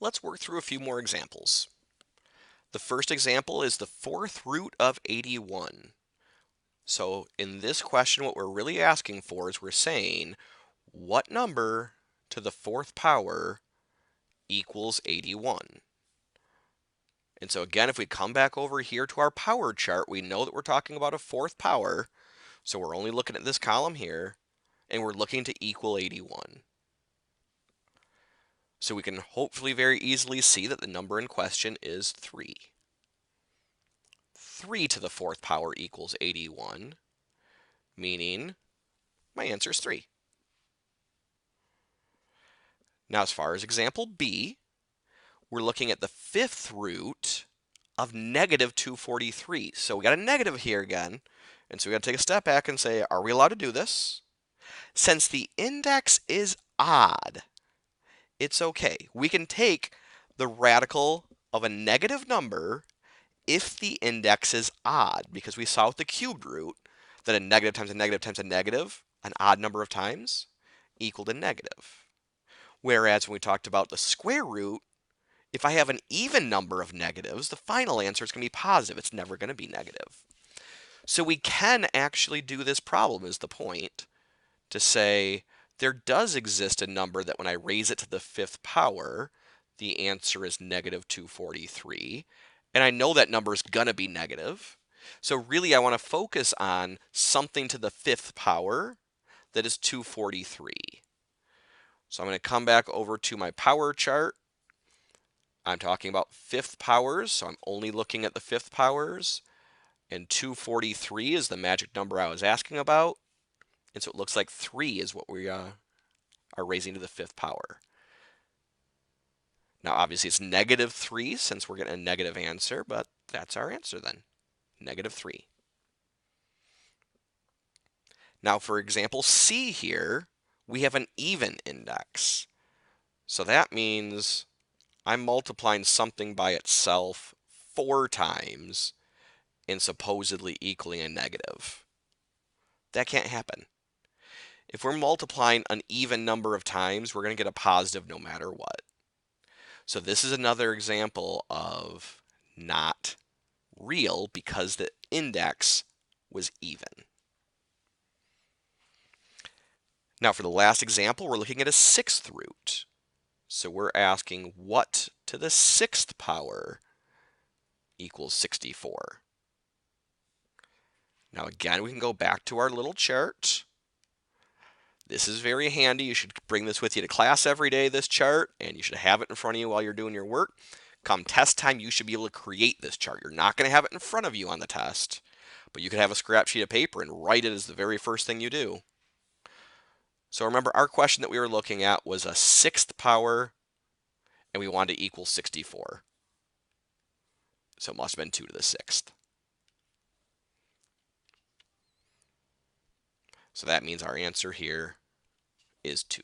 Let's work through a few more examples. The first example is the fourth root of 81. So in this question, what we're really asking for is we're saying, what number to the fourth power equals 81? And so again, if we come back over here to our power chart, we know that we're talking about a fourth power. So we're only looking at this column here, and we're looking to equal 81. So we can hopefully very easily see that the number in question is 3. 3 to the fourth power equals 81, meaning my answer is 3. Now, as far as example B, we're looking at the fifth root of negative 243. So we got a negative here again, and so we got to take a step back and say, are we allowed to do this? Since the index is odd, it's okay. We can take the radical of a negative number if the index is odd, because we saw with the cubed root that a negative times a negative times a negative, an odd number of times, equaled a negative. Whereas when we talked about the square root, if I have an even number of negatives, the final answer is going to be positive. It's never going to be negative. So we can actually do this problem, is the point, to say there does exist a number that when I raise it to the fifth power, the answer is negative 243. And I know that number is going to be negative. So really, I want to focus on something to the fifth power that is 243. So I'm going to come back over to my power chart. I'm talking about fifth powers, so I'm only looking at the fifth powers. And 243 is the magic number I was asking about. And so it looks like 3 is what we are raising to the fifth power. Now, obviously, it's negative 3 since we're getting a negative answer, but that's our answer then, negative 3. Now, for example C here, we have an even index. So that means I'm multiplying something by itself 4 times and supposedly equaling a negative. That can't happen. If we're multiplying an even number of times, we're going to get a positive no matter what. So this is another example of not real because the index was even. Now for the last example, we're looking at a sixth root. So we're asking what to the sixth power equals 64. Now again, we can go back to our little chart. This is very handy. You should bring this with you to class every day, this chart, and you should have it in front of you while you're doing your work. Come test time, you should be able to create this chart. You're not going to have it in front of you on the test, but you could have a scrap sheet of paper and write it as the very first thing you do. So remember, our question that we were looking at was a sixth power, and we wanted to equal 64. So it must have been 2 to the sixth. So that means our answer here is 2.